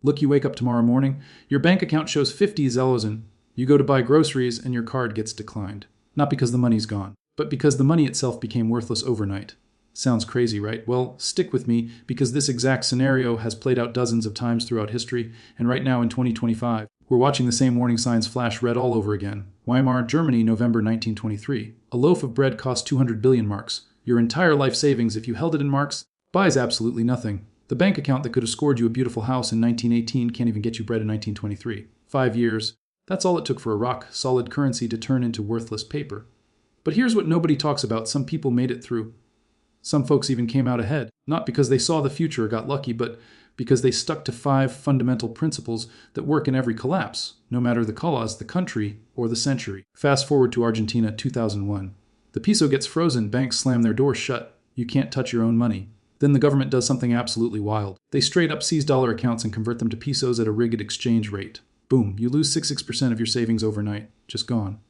Look, you wake up tomorrow morning, your bank account shows 50 zelos in. You go to buy groceries and your card gets declined. Not because the money's gone, but because the money itself became worthless overnight. Sounds crazy, right? Well, stick with me, because this exact scenario has played out dozens of times throughout history, and right now in 2025, we're watching the same warning signs flash red all over again. Weimar Germany, November 1923. A loaf of bread costs 200 billion marks. Your entire life savings, if you held it in marks, buys absolutely nothing. The bank account that could have scored you a beautiful house in 1918 can't even get you bread in 1923. 5 years. That's all it took for a rock-solid currency to turn into worthless paper. But here's what nobody talks about. Some people made it through. Some folks even came out ahead, not because they saw the future or got lucky, but because they stuck to 5 fundamental principles that work in every collapse, no matter the cause, the country, or the century. Fast forward to Argentina, 2001. The peso gets frozen, banks slam their doors shut. You can't touch your own money. Then the government does something absolutely wild. They straight up seize dollar accounts and convert them to pesos at a rigged exchange rate. Boom, you lose 66% of your savings overnight. Just gone.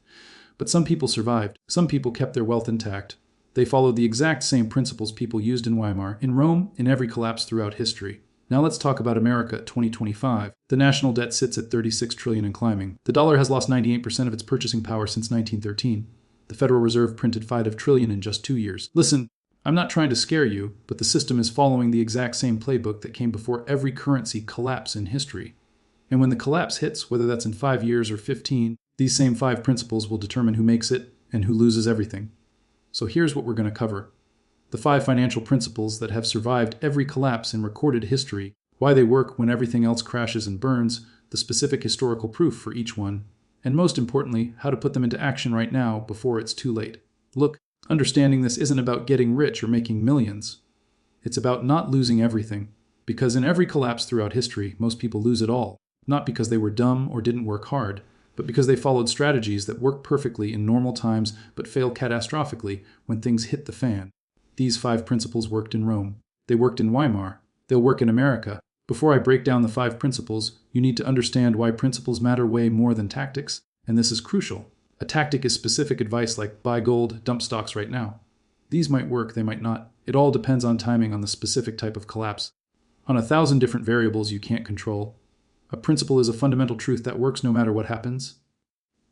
But some people survived. Some people kept their wealth intact. They followed the exact same principles people used in Weimar, in Rome, in every collapse throughout history. Now let's talk about America 2025. The national debt sits at 36 trillion and climbing. The dollar has lost 98% of its purchasing power since 1913. The Federal Reserve printed 5 trillion in just 2 years. Listen, I'm not trying to scare you, but the system is following the exact same playbook that came before every currency collapse in history. And when the collapse hits, whether that's in 5 years or 15, these same 5 principles will determine who makes it and who loses everything. So here's what we're going to cover. The 5 financial principles that have survived every collapse in recorded history, why they work when everything else crashes and burns, the specific historical proof for each one, and most importantly, how to put them into action right now before it's too late. Look, understanding this isn't about getting rich or making millions. It's about not losing everything, because in every collapse throughout history, most people lose it all, not because they were dumb or didn't work hard, but because they followed strategies that work perfectly in normal times but fail catastrophically when things hit the fan. These 5 principles worked in Rome. They worked in Weimar. They'll work in America. Before I break down the 5 principles, you need to understand why principles matter way more than tactics, and this is crucial. A tactic is specific advice like buy gold, dump stocks right now. These might work, they might not. It all depends on timing on the specific type of collapse, on 1,000 different variables you can't control. A principle is a fundamental truth that works no matter what happens.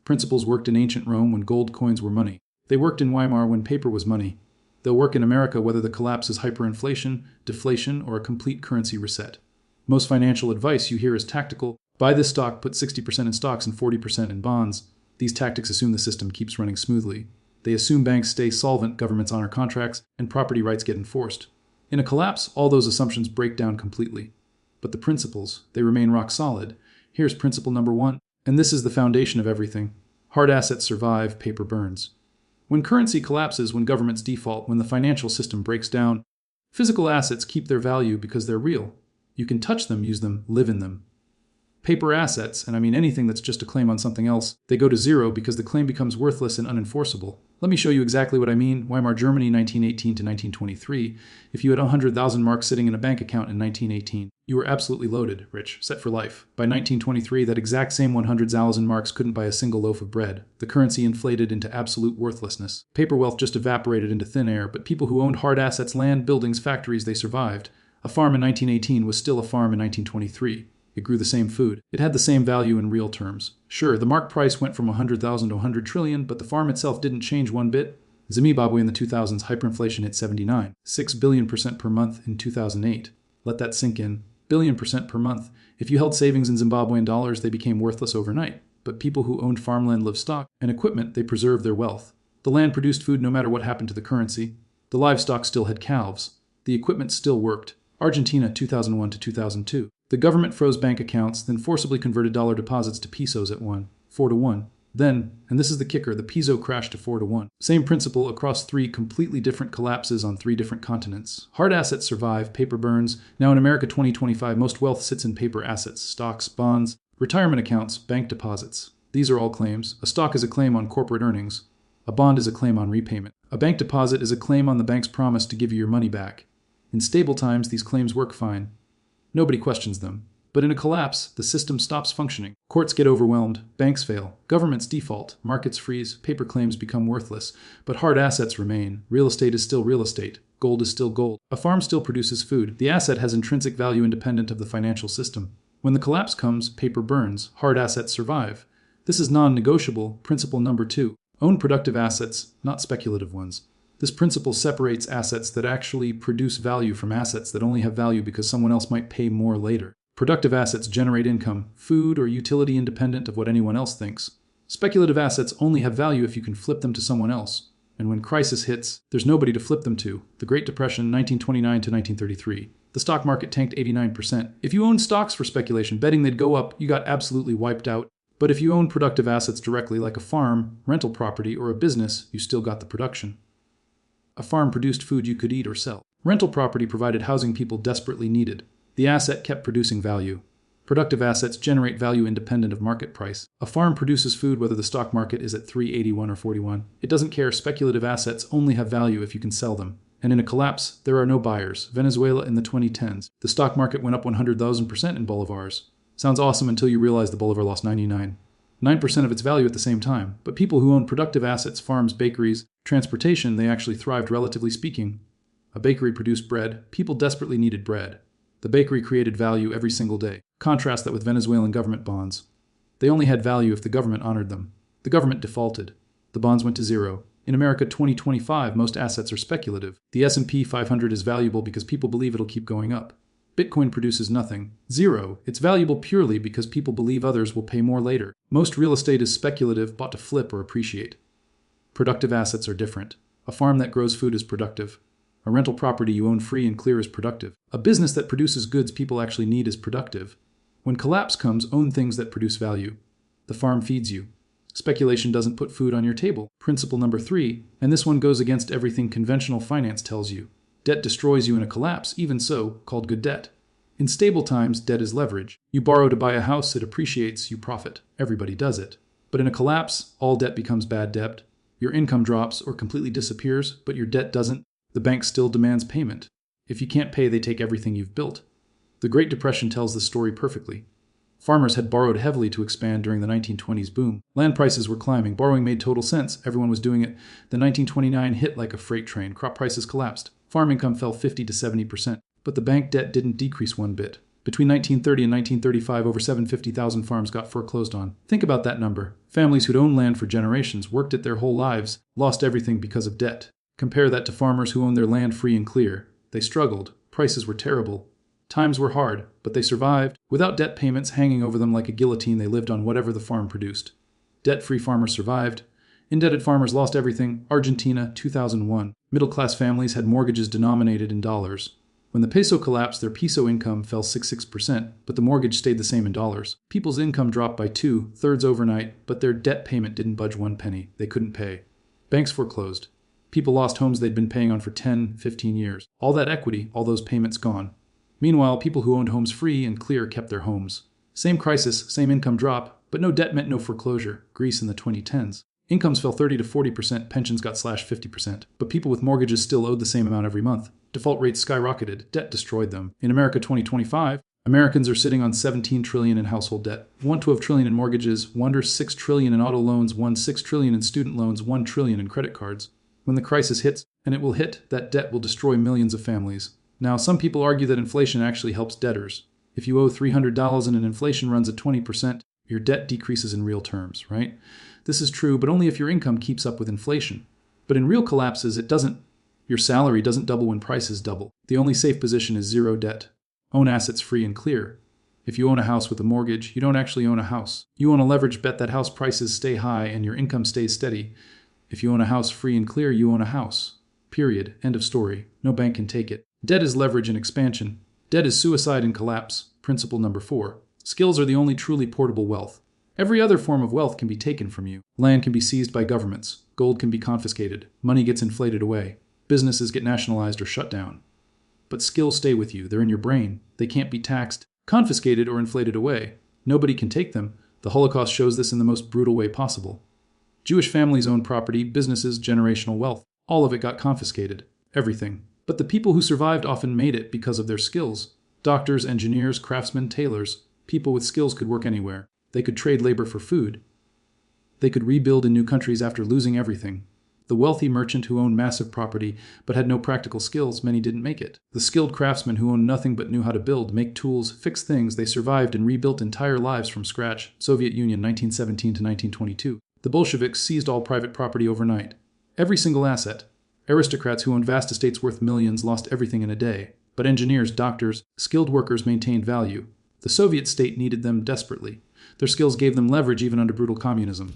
Principles worked in ancient Rome when gold coins were money. They worked in Weimar when paper was money. They'll work in America whether the collapse is hyperinflation, deflation, or a complete currency reset. Most financial advice you hear is tactical. Buy this stock, put 60% in stocks and 40% in bonds. These tactics assume the system keeps running smoothly. They assume banks stay solvent, governments honor contracts, and property rights get enforced. In a collapse, all those assumptions break down completely. But the principles, they remain rock solid. Here's principle number 1, and this is the foundation of everything. Hard assets survive, paper burns. When currency collapses, when governments default, when the financial system breaks down, physical assets keep their value because they're real. You can touch them, use them, live in them. Paper assets, and I mean anything that's just a claim on something else, they go to zero because the claim becomes worthless and unenforceable. Let me show you exactly what I mean. Weimar Germany, 1918 to 1923. If you had 100,000 marks sitting in a bank account in 1918, you were absolutely loaded, rich, set for life. By 1923, that exact same 100,000 marks couldn't buy a single loaf of bread. The currency inflated into absolute worthlessness. Paper wealth just evaporated into thin air, but people who owned hard assets, land, buildings, factories, they survived. A farm in 1918 was still a farm in 1923. It grew the same food. It had the same value in real terms. Sure, the mark price went from 100,000 to 100 trillion, but the farm itself didn't change one bit. Zimbabwe in the 2000s, hyperinflation hit 79, 6 billion% per month in 2008. Let that sink in. Billion% per month. If you held savings in Zimbabwean dollars, they became worthless overnight. But people who owned farmland, livestock, and equipment, they preserved their wealth. The land produced food no matter what happened to the currency. The livestock still had calves. The equipment still worked. Argentina, 2001 to 2002. The government froze bank accounts, then forcibly converted dollar deposits to pesos at 4 to 1. Then, and this is the kicker, the peso crashed to 4 to 1. Same principle across 3 completely different collapses on 3 different continents. Hard assets survive, paper burns. Now in America 2025, most wealth sits in paper assets, stocks, bonds, retirement accounts, bank deposits. These are all claims. A stock is a claim on corporate earnings. A bond is a claim on repayment. A bank deposit is a claim on the bank's promise to give you your money back. In stable times, these claims work fine. Nobody questions them. But in a collapse, the system stops functioning. Courts get overwhelmed, banks fail, governments default, markets freeze, paper claims become worthless. But hard assets remain. Real estate is still real estate. Gold is still gold. A farm still produces food. The asset has intrinsic value independent of the financial system. When the collapse comes, paper burns, hard assets survive. This is non-negotiable, principle number 2. Own productive assets, not speculative ones. This principle separates assets that actually produce value from assets that only have value because someone else might pay more later. Productive assets generate income, food or utility independent of what anyone else thinks. Speculative assets only have value if you can flip them to someone else. And when crisis hits, there's nobody to flip them to. The Great Depression, 1929 to 1933. The stock market tanked 89%. If you owned stocks for speculation, betting they'd go up, you got absolutely wiped out. But if you own productive assets directly, like a farm, rental property, or a business, you still got the production. A farm produced food you could eat or sell. Rental property provided housing people desperately needed. The asset kept producing value. Productive assets generate value independent of market price. A farm produces food whether the stock market is at 381 or 41. It doesn't care. Speculative assets only have value if you can sell them. And in a collapse, there are no buyers. Venezuela in the 2010s. The stock market went up 100,000% in bolivars. Sounds awesome until you realize the bolivar lost 9% of its value at the same time. But people who own productive assets, farms, bakeries, transportation, they actually thrived relatively speaking. A bakery produced bread. People desperately needed bread. The bakery created value every single day. Contrast that with Venezuelan government bonds. They only had value if the government honored them. The government defaulted. The bonds went to zero. In America 2025, most assets are speculative. The S&P 500 is valuable because people believe it'll keep going up. Bitcoin produces nothing. Zero. It's valuable purely because people believe others will pay more later. Most real estate is speculative, bought to flip or appreciate. Productive assets are different. A farm that grows food is productive. A rental property you own free and clear is productive. A business that produces goods people actually need is productive. When collapse comes, own things that produce value. The farm feeds you. Speculation doesn't put food on your table. Principle number 3, and this one goes against everything conventional finance tells you. Debt destroys you in a collapse, even so, called good debt. In stable times, debt is leverage. You borrow to buy a house, it appreciates, you profit. Everybody does it. But in a collapse, all debt becomes bad debt. Your income drops or completely disappears, but your debt doesn't. The bank still demands payment. If you can't pay, they take everything you've built. The Great Depression tells this story perfectly. Farmers had borrowed heavily to expand during the 1920s boom. Land prices were climbing. Borrowing made total sense. Everyone was doing it. The 1929 hit like a freight train. Crop prices collapsed. Farm income fell 50 to 70%. But the bank debt didn't decrease one bit. Between 1930 and 1935, over 750,000 farms got foreclosed on. Think about that number. Families who'd owned land for generations, worked it their whole lives, lost everything because of debt. Compare that to farmers who owned their land free and clear. They struggled. Prices were terrible. Times were hard, but they survived. Without debt payments hanging over them like a guillotine, they lived on whatever the farm produced. Debt-free farmers survived. Indebted farmers lost everything. Argentina, 2001. Middle-class families had mortgages denominated in dollars. When the peso collapsed, their peso income fell 66%, but the mortgage stayed the same in dollars. People's income dropped by 2/3 overnight, but their debt payment didn't budge one penny. They couldn't pay. Banks foreclosed. People lost homes they'd been paying on for 10, 15 years. All that equity, all those payments gone. Meanwhile, people who owned homes free and clear kept their homes. Same crisis, same income drop, but no debt meant no foreclosure. Greece in the 2010s. Incomes fell 30 to 40%, pensions got slashed 50%, but people with mortgages still owed the same amount every month. Default rates skyrocketed, debt destroyed them. In America 2025, Americans are sitting on $17 trillion in household debt, $112 trillion in mortgages, $6 trillion in auto loans, $6 trillion in student loans, $1 trillion in credit cards. When the crisis hits, and it will hit, that debt will destroy millions of families. Now, some people argue that inflation actually helps debtors. If you owe $300 and inflation runs at 20%, your debt decreases in real terms, right? This is true, but only if your income keeps up with inflation. But in real collapses, it doesn't. Your salary doesn't double when prices double. The only safe position is zero debt. Own assets free and clear. If you own a house with a mortgage, you don't actually own a house. You own a leveraged bet that house prices stay high and your income stays steady. If you own a house free and clear, you own a house. Period. End of story. No bank can take it. Debt is leverage in expansion. Debt is suicide in collapse. Principle number 4. Skills are the only truly portable wealth. Every other form of wealth can be taken from you. Land can be seized by governments. Gold can be confiscated. Money gets inflated away. Businesses get nationalized or shut down. But skills stay with you. They're in your brain. They can't be taxed, confiscated, or inflated away. Nobody can take them. The Holocaust shows this in the most brutal way possible. Jewish families owned property, businesses, generational wealth. All of it got confiscated. Everything. But the people who survived often made it because of their skills. Doctors, engineers, craftsmen, tailors. People with skills could work anywhere. They could trade labor for food. They could rebuild in new countries after losing everything. The wealthy merchant who owned massive property but had no practical skills, many didn't make it. The skilled craftsman who owned nothing but knew how to build, make tools, fix things, they survived and rebuilt entire lives from scratch. Soviet Union, 1917 to 1922. The Bolsheviks seized all private property overnight. Every single asset. Aristocrats who owned vast estates worth millions lost everything in a day. But engineers, doctors, skilled workers maintained value. The Soviet state needed them desperately. Their skills gave them leverage even under brutal communism.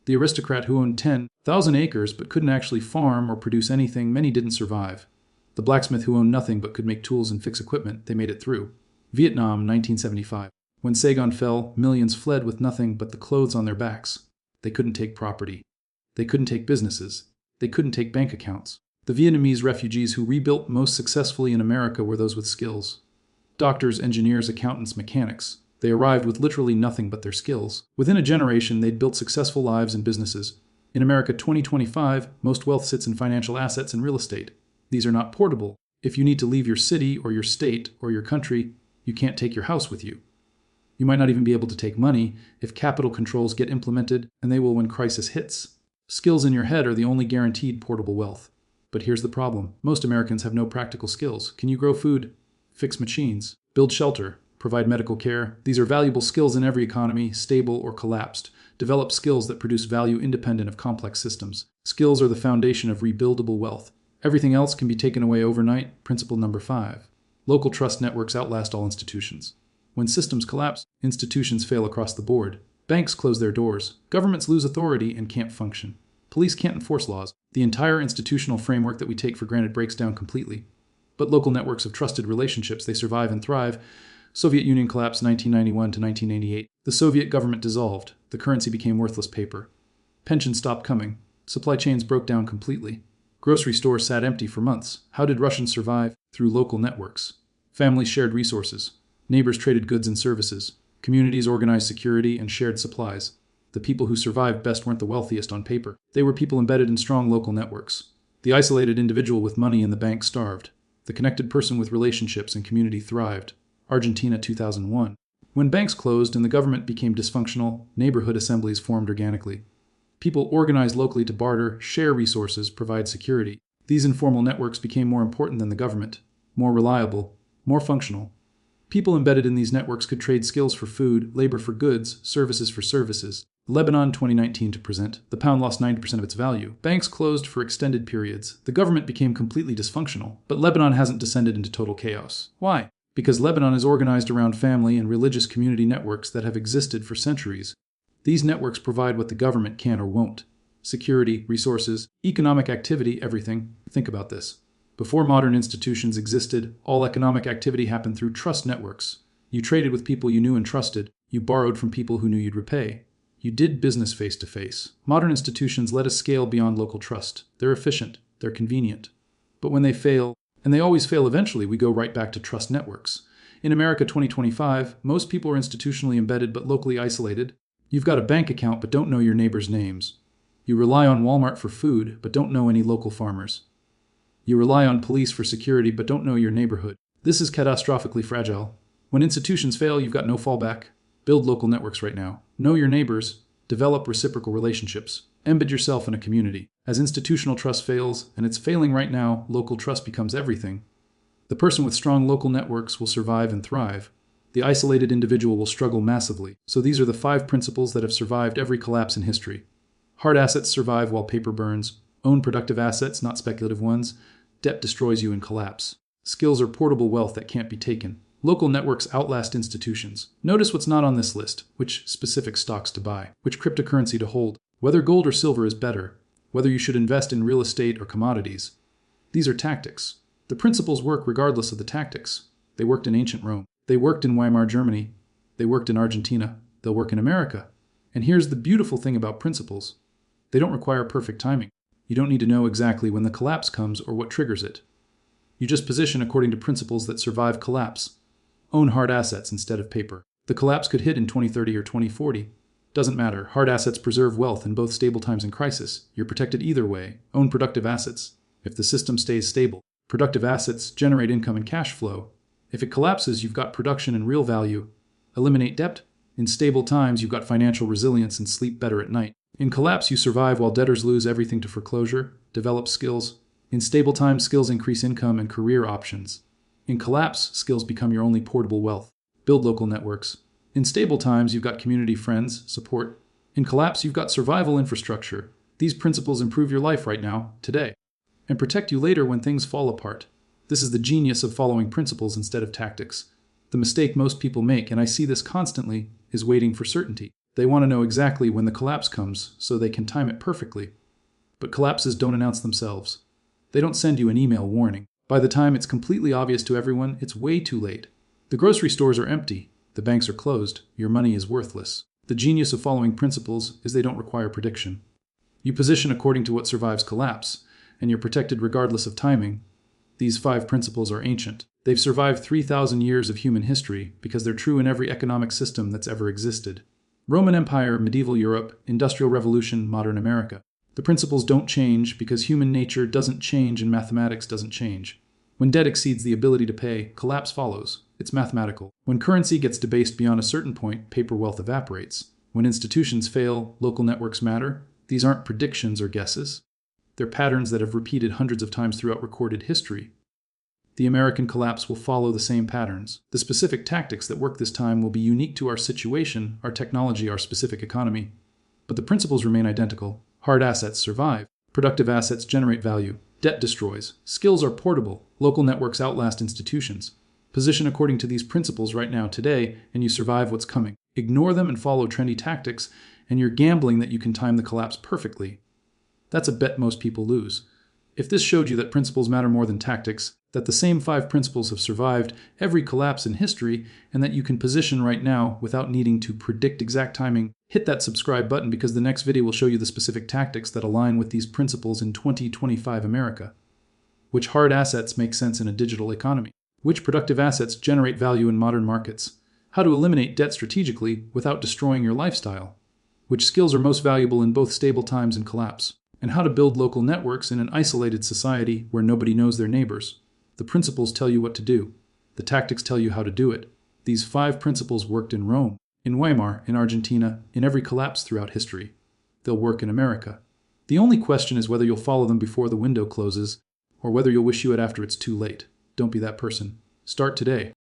The aristocrat who owned 10,000 acres but couldn't actually farm or produce anything, many didn't survive. The blacksmith who owned nothing but could make tools and fix equipment, they made it through. Vietnam, 1975. When Saigon fell, millions fled with nothing but the clothes on their backs. They couldn't take property. They couldn't take businesses. They couldn't take bank accounts. The Vietnamese refugees who rebuilt most successfully in America were those with skills. Doctors, engineers, accountants, mechanics. They arrived with literally nothing but their skills. Within a generation, they'd built successful lives and businesses. In America 2025, most wealth sits in financial assets and real estate. These are not portable. If you need to leave your city or your state or your country, you can't take your house with you. You might not even be able to take money if capital controls get implemented, and they will when crisis hits. Skills in your head are the only guaranteed portable wealth. But here's the problem. Most Americans have no practical skills. Can you grow food? Fix machines? Build shelter? Provide medical care? These are valuable skills in every economy, stable or collapsed. Develop skills that produce value independent of complex systems. Skills are the foundation of rebuildable wealth. Everything else can be taken away overnight. Principle number 5. Local trust networks outlast all institutions. When systems collapse, institutions fail across the board. Banks close their doors. Governments lose authority and can't function. Police can't enforce laws. The entire institutional framework that we take for granted breaks down completely. But local networks of trusted relationships, they survive and thrive. Soviet Union collapsed 1991 to 1988. The Soviet government dissolved. The currency became worthless paper. Pensions stopped coming. Supply chains broke down completely. Grocery stores sat empty for months. How did Russians survive? Through local networks. Families shared resources. Neighbors traded goods and services. Communities organized security and shared supplies. The people who survived best weren't the wealthiest on paper. They were people embedded in strong local networks. The isolated individual with money in the bank starved. The connected person with relationships and community thrived. Argentina, 2001. When banks closed and the government became dysfunctional, neighborhood assemblies formed organically. People organized locally to barter, share resources, provide security. These informal networks became more important than the government, more reliable, more functional. People embedded in these networks could trade skills for food, labor for goods, services for services. Lebanon, 2019 to present. The pound lost 90% of its value. Banks closed for extended periods. The government became completely dysfunctional. But Lebanon hasn't descended into total chaos. Why? Because Lebanon is organized around family and religious community networks that have existed for centuries. These networks provide what the government can or won't. Security, resources, economic activity, everything. Think about this. Before modern institutions existed, all economic activity happened through trust networks. You traded with people you knew and trusted. You borrowed from people who knew you'd repay. You did business face to face. Modern institutions let us scale beyond local trust. They're efficient. They're convenient. But when they fail, and they always fail eventually, we go right back to trust networks. In America 2025, most people are institutionally embedded but locally isolated. You've got a bank account but don't know your neighbors' names. You rely on Walmart for food but don't know any local farmers. You rely on police for security but don't know your neighborhood. This is catastrophically fragile. When institutions fail, you've got no fallback. Build local networks right now. Know your neighbors. Develop reciprocal relationships. Embed yourself in a community. As institutional trust fails, and it's failing right now, local trust becomes everything. The person with strong local networks will survive and thrive. The isolated individual will struggle massively. So these are the 5 principles that have survived every collapse in history. Hard assets survive while paper burns. Own productive assets, not speculative ones. Debt destroys you in collapse. Skills are portable wealth that can't be taken. Local networks outlast institutions. Notice what's not on this list. Which specific stocks to buy. Which cryptocurrency to hold. Whether gold or silver is better. Whether you should invest in real estate or commodities. These are tactics. The principles work regardless of the tactics. They worked in ancient Rome. They worked in Weimar Germany. They worked in Argentina. They'll work in America. And here's the beautiful thing about principles. They don't require perfect timing. You don't need to know exactly when the collapse comes or what triggers it. You just position according to principles that survive collapse. Own hard assets instead of paper. The collapse could hit in 2030 or 2040. Doesn't matter. Hard assets preserve wealth in both stable times and crisis. You're protected either way. Own productive assets. If the system stays stable, productive assets generate income and cash flow. If it collapses, you've got production and real value. Eliminate debt. In stable times, you've got financial resilience and sleep better at night. In collapse, you survive while debtors lose everything to foreclosure. develop skills. In stable times, skills increase income and career options. In collapse, skills become your only portable wealth. Build local networks. In stable times, you've got community, friends, support. In collapse, you've got survival infrastructure. These principles improve your life right now, today, and protect you later when things fall apart. This is the genius of following principles instead of tactics. The mistake most people make, and I see this constantly, is waiting for certainty. They want to know exactly when the collapse comes so they can time it perfectly. But collapses don't announce themselves. They don't send you an email warning. By the time it's completely obvious to everyone, it's way too late. The grocery stores are empty. The banks are closed. Your money is worthless. The genius of following principles is they don't require prediction. You position according to what survives collapse, and you're protected regardless of timing. These 5 principles are ancient. They've survived 3,000 years of human history because they're true in every economic system that's ever existed. Roman Empire, medieval Europe, Industrial Revolution, modern America. The principles don't change because human nature doesn't change and mathematics doesn't change. When debt exceeds the ability to pay, collapse follows. It's mathematical. When currency gets debased beyond a certain point, paper wealth evaporates. When institutions fail, local networks matter. These aren't predictions or guesses. They're patterns that have repeated hundreds of times throughout recorded history. The American collapse will follow the same patterns. The specific tactics that work this time will be unique to our situation, our technology, our specific economy. But the principles remain identical. Hard assets survive. Productive assets generate value. Debt destroys. Skills are portable. Local networks outlast institutions. Position according to these principles right now, today, and you survive what's coming. Ignore them and follow trendy tactics, and you're gambling that you can time the collapse perfectly. That's a bet most people lose. If this showed you that principles matter more than tactics, that the same 5 principles have survived every collapse in history, and that you can position right now without needing to predict exact timing, hit that subscribe button because the next video will show you the specific tactics that align with these principles in 2025 America. Which hard assets make sense in a digital economy? Which productive assets generate value in modern markets? How to eliminate debt strategically without destroying your lifestyle? Which skills are most valuable in both stable times and collapse? And how to build local networks in an isolated society where nobody knows their neighbors. The principles tell you what to do. The tactics tell you how to do it. These 5 principles worked in Rome, in Weimar, in Argentina, in every collapse throughout history. They'll work in America. The only question is whether you'll follow them before the window closes, or whether you'll wish you had after it's too late. Don't be that person. Start today.